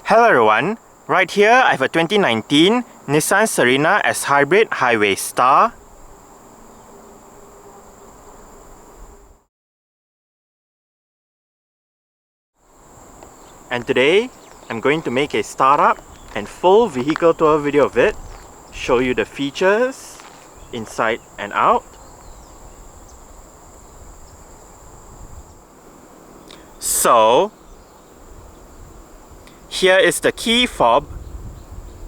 Hello everyone, right here I have a 2019 Nissan Serena S Hybrid Highway Star. And today I'm going to make a startup and full vehicle tour video of it, show you the features inside and out. So here is the key fob.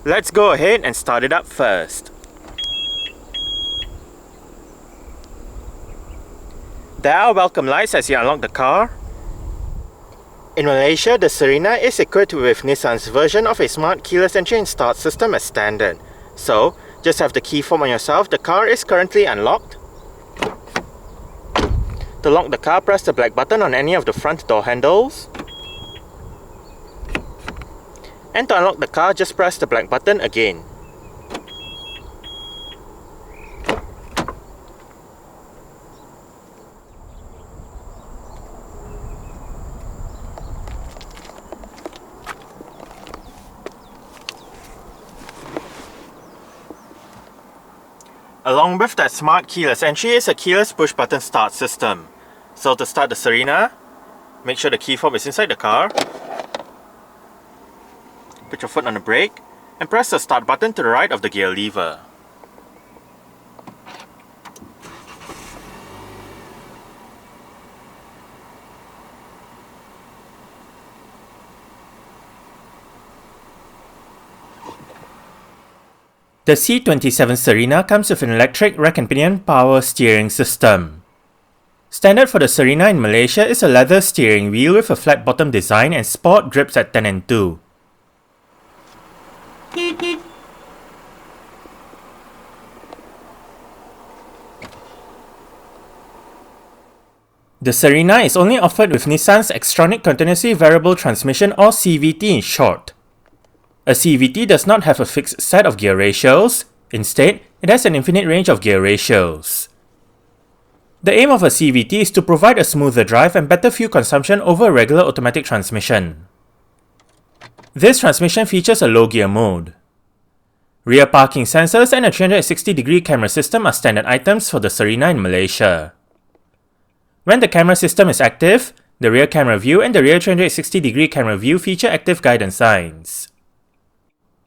Let's go ahead and start it up first. There are welcome lights as you unlock the car. In Malaysia, the Serena is equipped with Nissan's version of a smart keyless entry and start system as standard. So, just have the key fob on yourself. The car is currently unlocked. To lock the car, press the black button on any of the front door handles. And to unlock the car, just press the black button again. Along with that smart keyless entry is a keyless push button start system. So to start the Serena, make sure the key fob is inside the car. Put your foot on the brake and press the start button to the right of the gear lever. The C27 Serena comes with an electric rack and pinion power steering system. Standard for the Serena in Malaysia is a leather steering wheel with a flat bottom design and sport grips at 10 and 2. The Serena is only offered with Nissan's Xtronic Continuously Variable Transmission, or CVT in short. A CVT does not have a fixed set of gear ratios. Instead, it has an infinite range of gear ratios. The aim of a CVT is to provide a smoother drive and better fuel consumption over a regular automatic transmission. This transmission features a low gear mode. Rear parking sensors and a 360-degree camera system are standard items for the Serena in Malaysia. When the camera system is active, the rear camera view and the rear 360-degree camera view feature active guidance signs.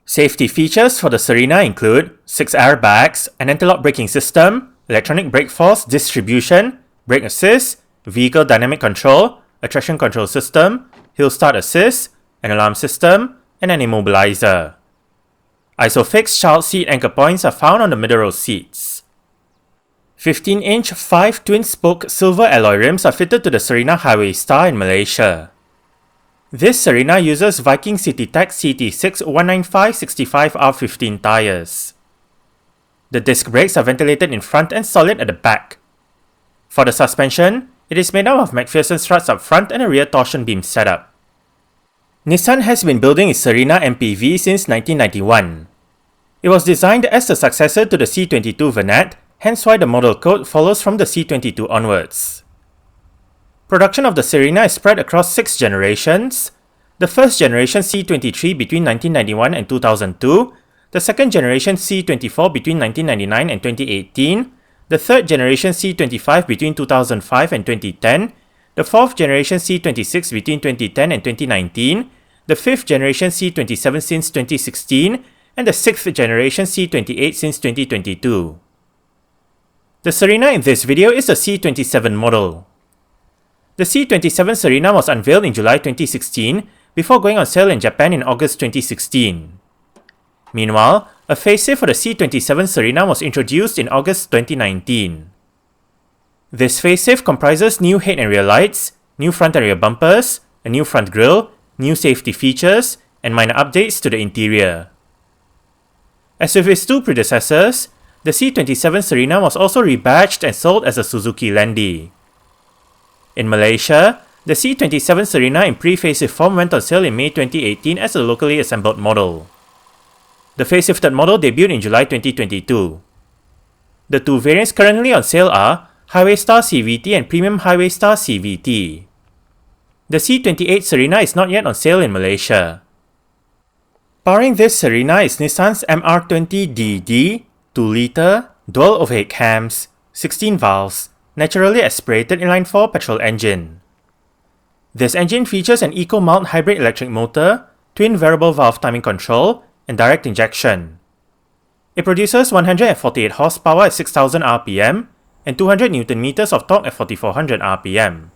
Safety features for the Serena include 6 airbags, an anti-lock braking system, electronic brake force distribution, brake assist, vehicle dynamic control, a traction control system, hill start assist, an alarm system, and an immobilizer. Isofix child seat anchor points are found on the middle row seats. 15-inch 5 twin-spoke silver alloy rims are fitted to the Serena Highway Star in Malaysia. This Serena uses Viking CityTech CT6 195/65R15 tyres. The disc brakes are ventilated in front and solid at the back. For the suspension, it is made up of McPherson struts up front and a rear torsion beam setup. Nissan has been building its Serena MPV since 1991. It was designed as the successor to the C22 Vanette, hence why the model code follows from the C22 onwards. Production of the Serena is spread across 6 generations. The first generation C23 between 1991 and 2002, the second generation C24 between 1999 and 2018, the third generation C25 between 2005 and 2010, the fourth generation C26 between 2010 and 2019, the fifth generation C27 since 2016, and the sixth generation C28 since 2022. The Serena in this video is the C27 model. The C27 Serena was unveiled in July 2016 before going on sale in Japan in August 2016. Meanwhile, a facelift for the C27 Serena was introduced in August 2019. This facelift comprises new head and rear lights, new front and rear bumpers, a new front grille, new safety features, and minor updates to the interior. As with its two predecessors, the C27 Serena was also rebadged and sold as a Suzuki Landy. In Malaysia, the C27 Serena in pre-facelift form went on sale in May 2018 as a locally assembled model. The facelifted model debuted in July 2022. The two variants currently on sale are Highway Star CVT and Premium Highway Star CVT. The C28 Serena is not yet on sale in Malaysia. Powering this Serena is Nissan's MR20DD 2-litre dual overhead cams, 16 valves, naturally aspirated inline-4 petrol engine. This engine features an eco-mild hybrid electric motor, twin variable valve timing control, and direct injection. It produces 148 horsepower at 6000 rpm and 200 Nm of torque at 4400 rpm.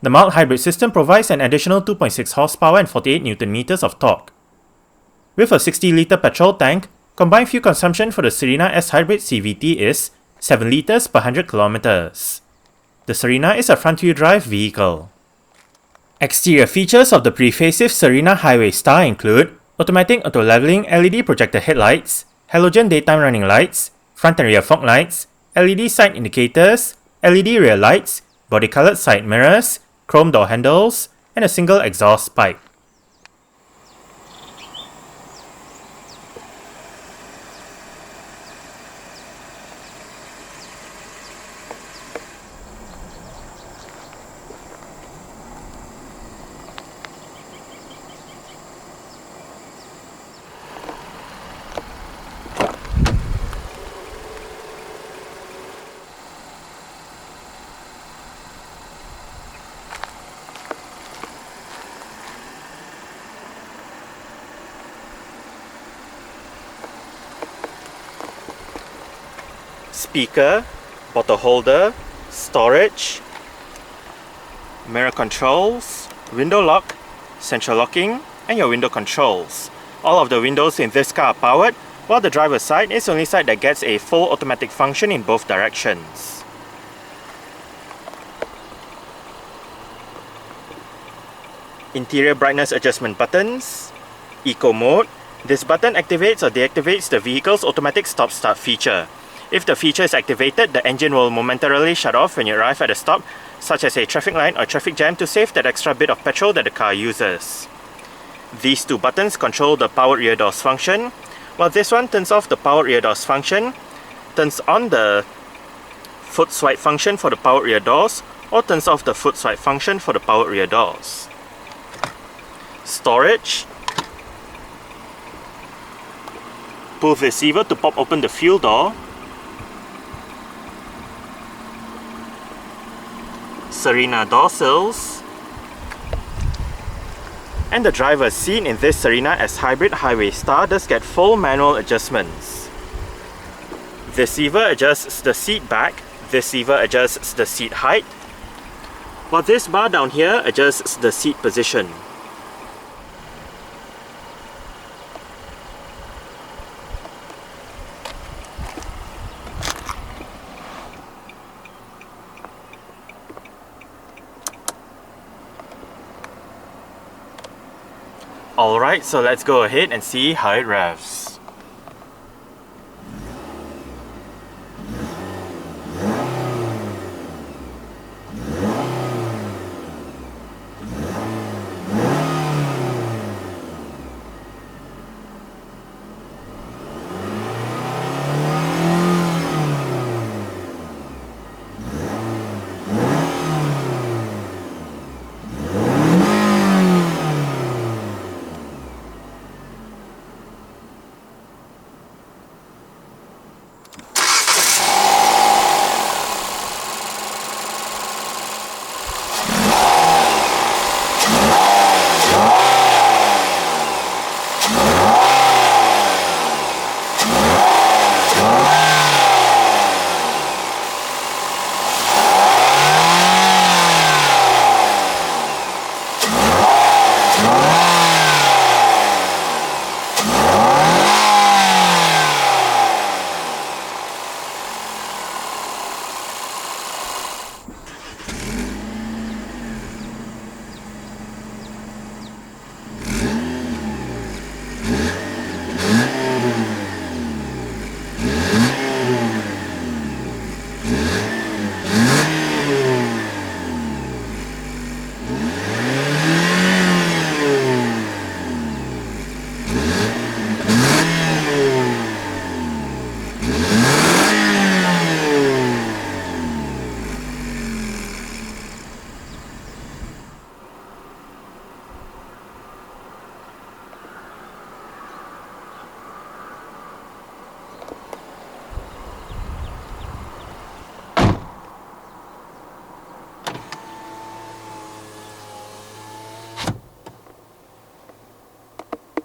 The mild hybrid system provides an additional 2.6 horsepower and 48 Nm of torque. With a 60-litre petrol tank, combined fuel consumption for the Serena S Hybrid CVT is 7 litres per 100 km. The Serena is a front-wheel drive vehicle. Exterior features of the pre-facelift Serena Highway Star include automatic auto-leveling LED projector headlights, halogen daytime running lights, front and rear fog lights, LED side indicators, LED rear lights, body-colored side mirrors, chrome door handles, and a single exhaust pipe. Speaker, bottle holder, storage, mirror controls, window lock, central locking, and your window controls. All of the windows in this car are powered, while the driver's side is the only side that gets a full automatic function in both directions. Interior brightness adjustment buttons, Eco Mode. This button activates or deactivates the vehicle's automatic stop-start feature. If the feature is activated, the engine will momentarily shut off when you arrive at a stop, such as a traffic light or traffic jam, to save that extra bit of petrol that the car uses. These two buttons control the power rear doors function, while this one turns off the power rear doors function, turns on the foot swipe function for the power rear doors, or turns off the foot swipe function for the power rear doors. Storage. Pull this lever to pop open the fuel door. Serena door sills, and the driver's seat in this Serena S Hybrid Highway Star does get full manual adjustments. This lever adjusts the seat back, this lever adjusts the seat height, while this bar down here adjusts the seat position. Alright, so let's go ahead and see how it revs.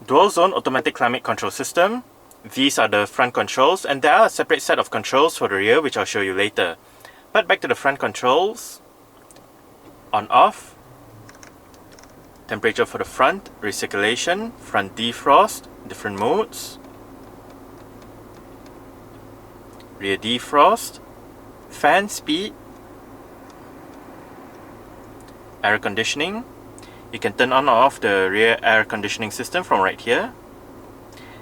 Dual zone automatic climate control system. These are the front controls, and there are a separate set of controls for the rear, which I'll show you later. But back to the front controls. On off. Temperature for the front, recirculation, front defrost, different modes. Rear defrost, fan speed, air conditioning. You can turn on or off the rear air conditioning system from right here.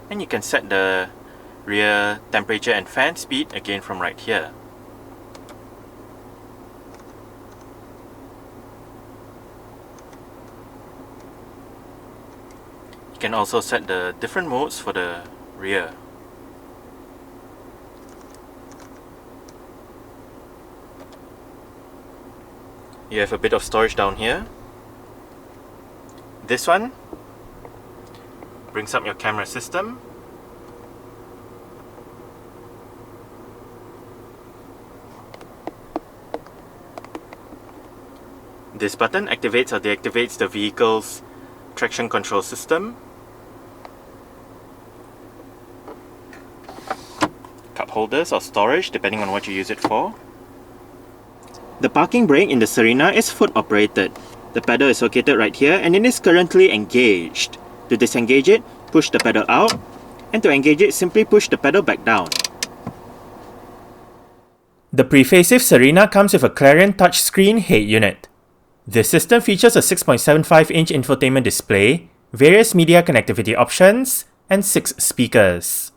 And you can set the rear temperature and fan speed again from right here. You can also set the different modes for the rear. You have a bit of storage down here. This one brings up your camera system. This button activates or deactivates the vehicle's traction control system. Cup holders or storage, depending on what you use it for. The parking brake in the Serena is foot operated. The pedal is located right here and it is currently engaged. To disengage it, push the pedal out, and to engage it, simply push the pedal back down. The pre-facelift Serena comes with a Clarion touchscreen head unit. This system features a 6.75-inch infotainment display, various media connectivity options, and 6 speakers.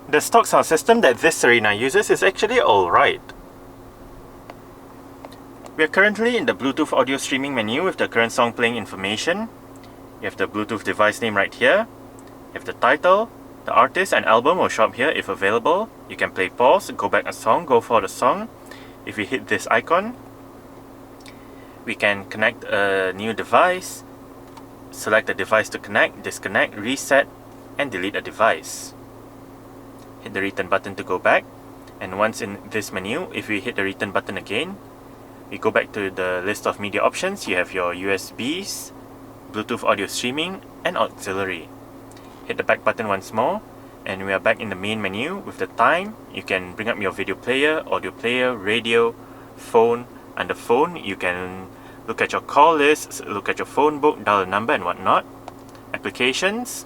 The stock sound system that this Serena uses is actually alright. We are currently in the Bluetooth audio streaming menu with the current song playing information. You have the Bluetooth device name right here. You have the title, the artist and album will show up here if available. You can play pause, go back a song, go for the song. If we hit this icon, we can connect a new device, select the device to connect, disconnect, reset, and delete a device. Hit the return button to go back, and once in this menu, if we hit the return button again, we go back to the list of media options. You have your USBs, Bluetooth audio streaming, and auxiliary. Hit the back button once more, and we are back in the main menu. With the time, you can bring up your video player, audio player, radio, phone. Under phone, you can look at your call lists, look at your phone book, dial a number and whatnot. Applications.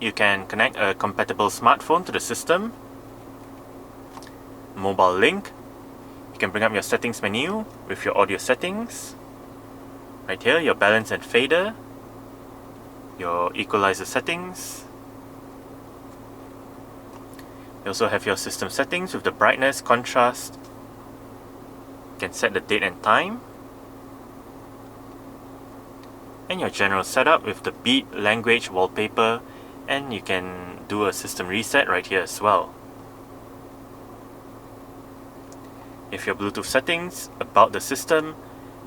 You can connect a compatible smartphone to the system. Mobile link. You can bring up your settings menu with your audio settings. Right here, your balance and fader. Your equalizer settings. You also have your system settings with the brightness, contrast. You can set the date and time. And your general setup with the beat, language, wallpaper, and you can do a system reset right here as well. If your Bluetooth settings, about the system,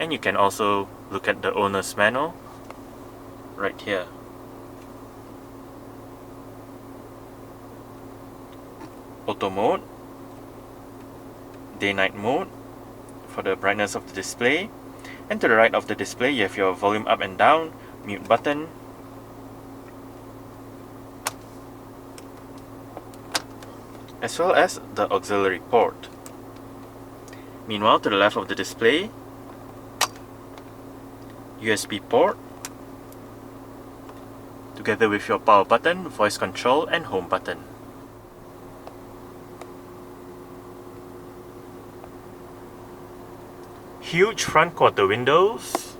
and you can also look at the owner's manual right here. Auto mode, day-night mode for the brightness of the display, and to the right of the display you have your volume up and down, mute button, as well as the auxiliary port. Meanwhile, to the left of the display, USB port, together with your power button, voice control and home button. Huge front quarter windows,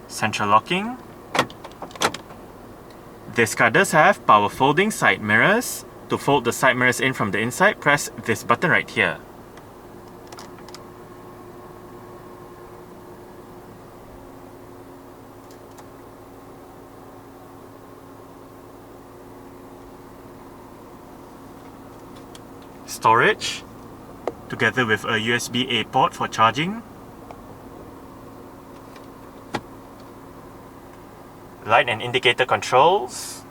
central locking. This car does have power folding side mirrors. To fold the side mirrors in from the inside, press this button right here. storage, together with a USB-A port for charging. Light and indicator controls.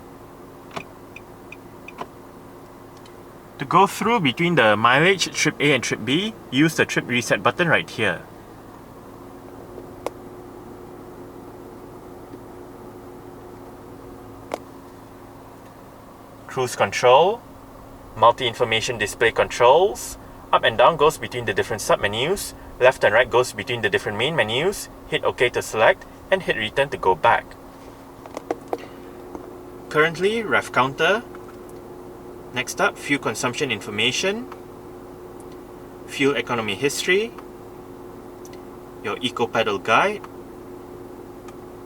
To go through between the mileage, trip A and trip B, use the trip reset button right here. Cruise control, multi-information display controls, up and down goes between the different sub-menus, left and right goes between the different main menus, hit OK to select, and hit return to go back. Currently, ref counter. Next up, fuel consumption information, fuel economy history, your eco pedal guide,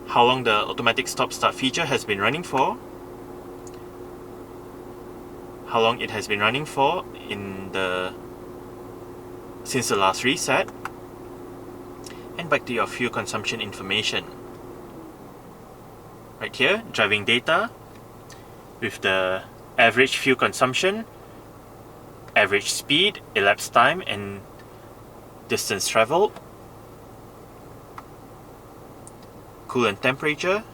how long the automatic stop-start feature has been running for, how long it has been running for since the last reset, and back to your fuel consumption information. Right here, driving data with the average fuel consumption, average speed, elapsed time, and distance traveled, coolant temperature,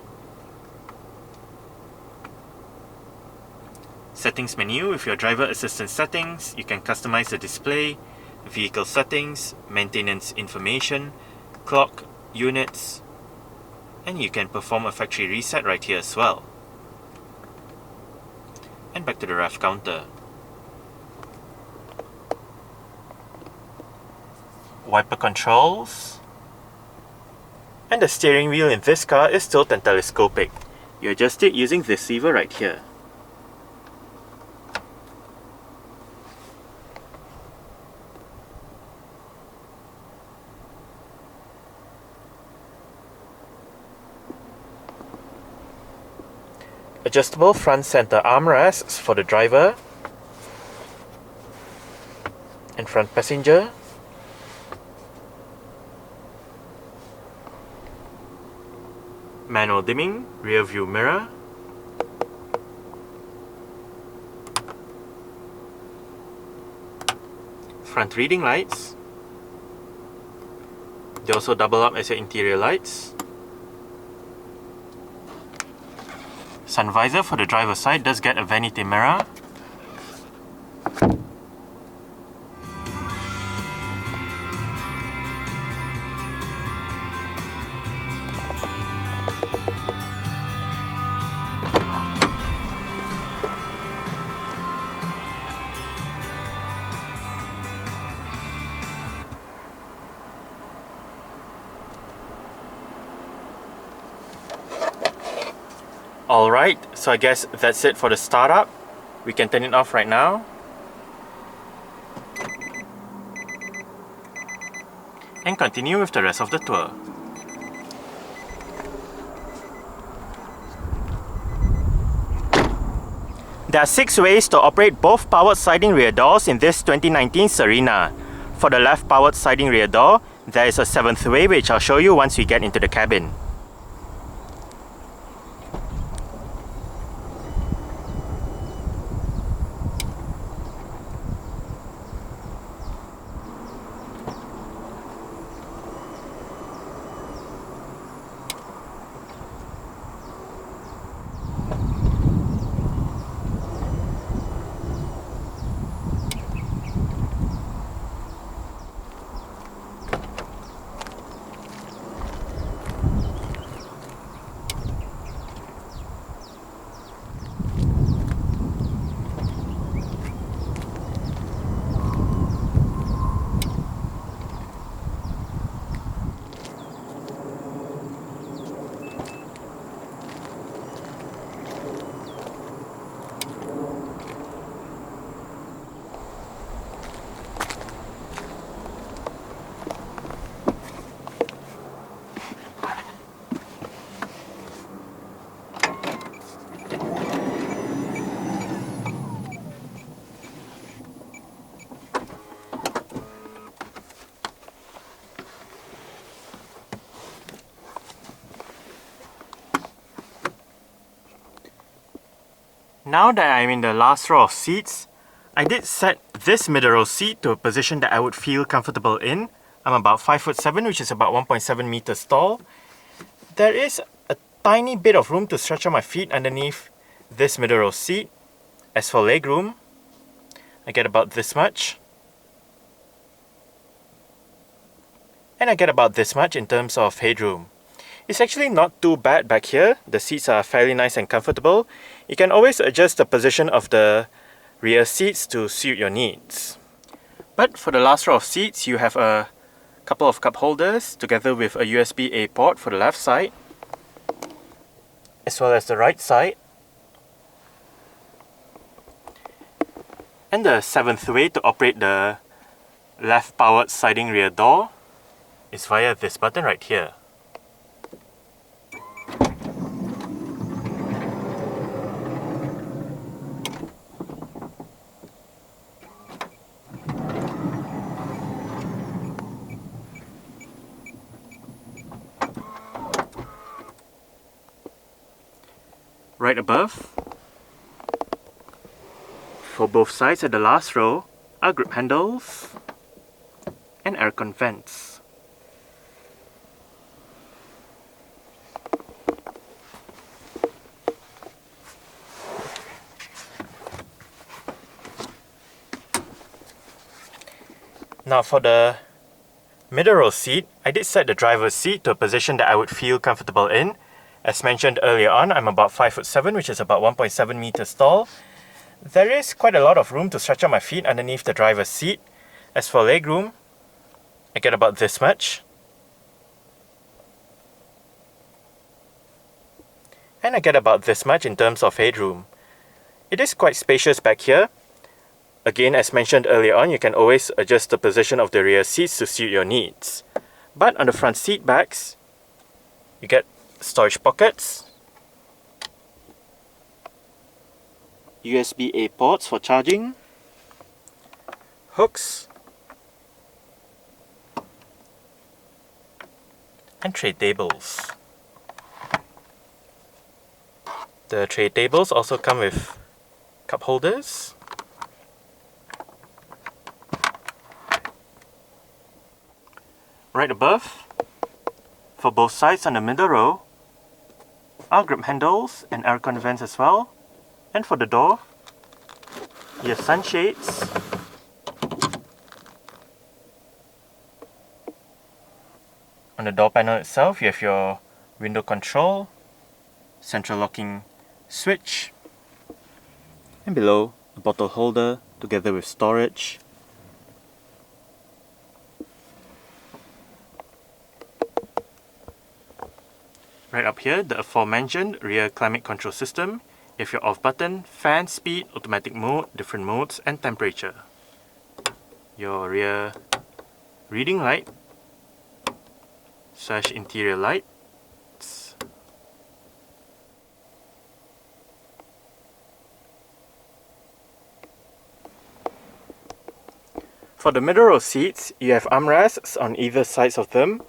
settings menu with your driver assistance settings. You can customize the display, vehicle settings, maintenance information, clock, units, and you can perform a factory reset right here as well. And back to the ref counter. Wiper controls. And the steering wheel in this car is tilt and telescopic. You adjust it using this lever right here. Adjustable front center armrests for the driver and front passenger. Manual dimming, rear view mirror. Front reading lights. They also double up as your interior lights. Sun visor for the driver's side does get a vanity mirror. Alright, so I guess that's it for the startup. We can turn it off right now. And continue with the rest of the tour. There are 6 ways to operate both powered sliding rear doors in this 2019 Serena. For the left powered sliding rear door, there is a 7th way which I'll show you once we get into the cabin. Now that I'm in the last row of seats, I did set this middle row seat to a position that I would feel comfortable in. I'm about 5'7", which is about 1.7 meters tall. There is a tiny bit of room to stretch out my feet underneath this middle row seat. As for legroom, I get about this much. And I get about this much in terms of headroom. It's actually not too bad back here. The seats are fairly nice and comfortable. You can always adjust the position of the rear seats to suit your needs. But for the last row of seats, you have a couple of cup holders together with a USB-A port for the left side, as well as the right side. And the seventh way to operate the left-powered sliding rear door is via this button right here. Right above, for both sides at the last row, are grip handles and aircon vents. Now for the middle row seat, I did set the driver's seat to a position that I would feel comfortable in. As mentioned earlier on, I'm about 5'7", which is about 1.7 meters tall. There is quite a lot of room to stretch out my feet underneath the driver's seat. As for legroom, I get about this much. And I get about this much in terms of headroom. It is quite spacious back here. Again, as mentioned earlier on, you can always adjust the position of the rear seats to suit your needs. But on the front seat backs, you get storage pockets, USB-A ports for charging, hooks, and tray tables. The tray tables also come with cup holders, right above, for both sides on the middle row, are grip handles and aircon vents as well. And for the door, you have sunshades, on the door panel itself you have your window control, central locking switch, and below a bottle holder together with storage. Right up here, the aforementioned rear climate control system. You have your off button, fan speed, automatic mode, different modes, and temperature. Your rear reading light / interior lights. For the middle row seats, you have armrests on either sides of them.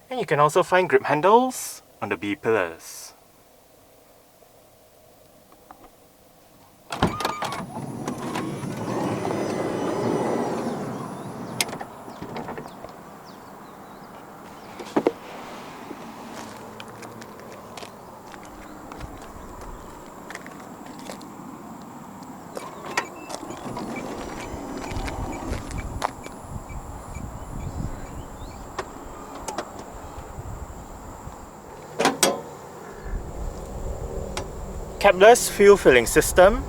And you can also find grip handles on the B pillars. Capless fuel filling system.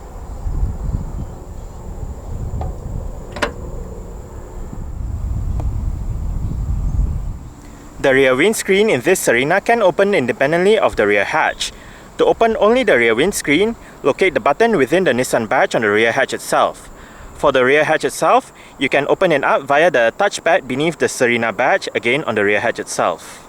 The rear windscreen in this Serena can open independently of the rear hatch. To open only the rear windscreen, locate the button within the Nissan badge on the rear hatch itself. For the rear hatch itself, you can open it up via the touchpad beneath the Serena badge, again on the rear hatch itself.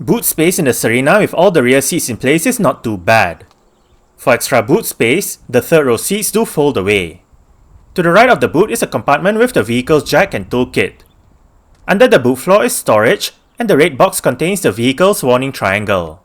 Boot space in the Serena with all the rear seats in place is not too bad. For extra boot space, the third row seats do fold away. To the right of the boot is a compartment with the vehicle's jack and toolkit. Under the boot floor is storage, and the red box contains the vehicle's warning triangle.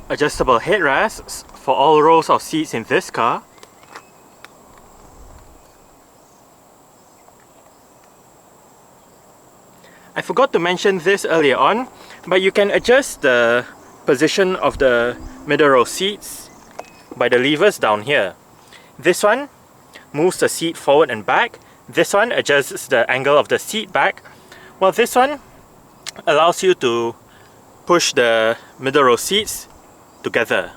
Adjustable headrests for all rows of seats in this car. I forgot to mention this earlier on, but you can adjust the position of the middle row seats by the levers down here. This one moves the seat forward and back. This one adjusts the angle of the seat back, while this one allows you to push the middle row seats together.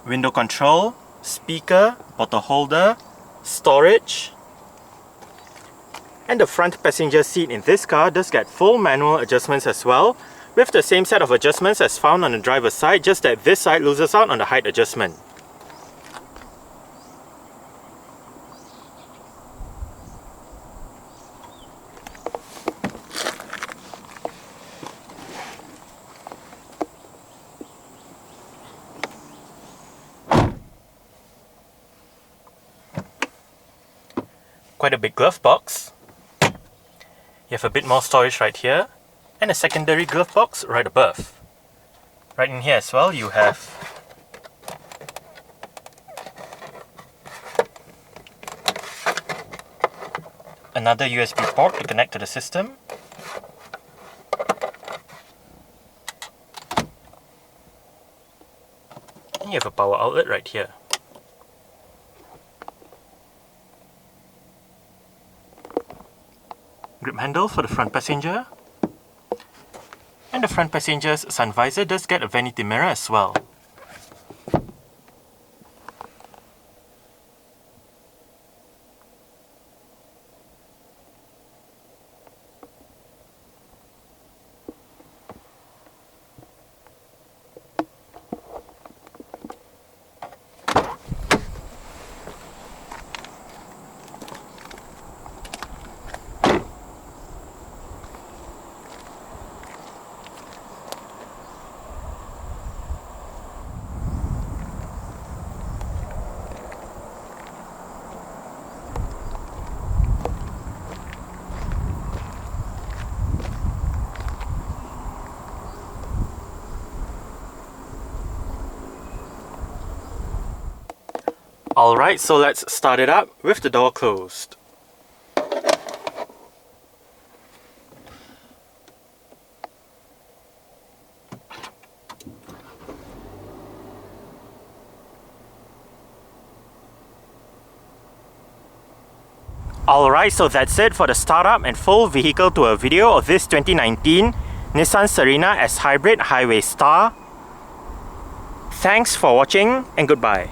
Window control, speaker, bottle holder, storage. And the front passenger seat in this car does get full manual adjustments as well, with the same set of adjustments as found on the driver's side, just that this side loses out on the height adjustment. Quite a big glove box. You have a bit more storage right here, and a secondary glove box right above. Right in here as well, you have another USB port to connect to the system. And you have a power outlet right here. Grip handle for the front passenger, and the front passenger's sun visor does get a vanity mirror as well. Alright, so let's start it up with the door closed. Alright, so that's it for the startup and full vehicle tour video of this 2019 Nissan Serena S Hybrid Highway Star. Thanks for watching and goodbye.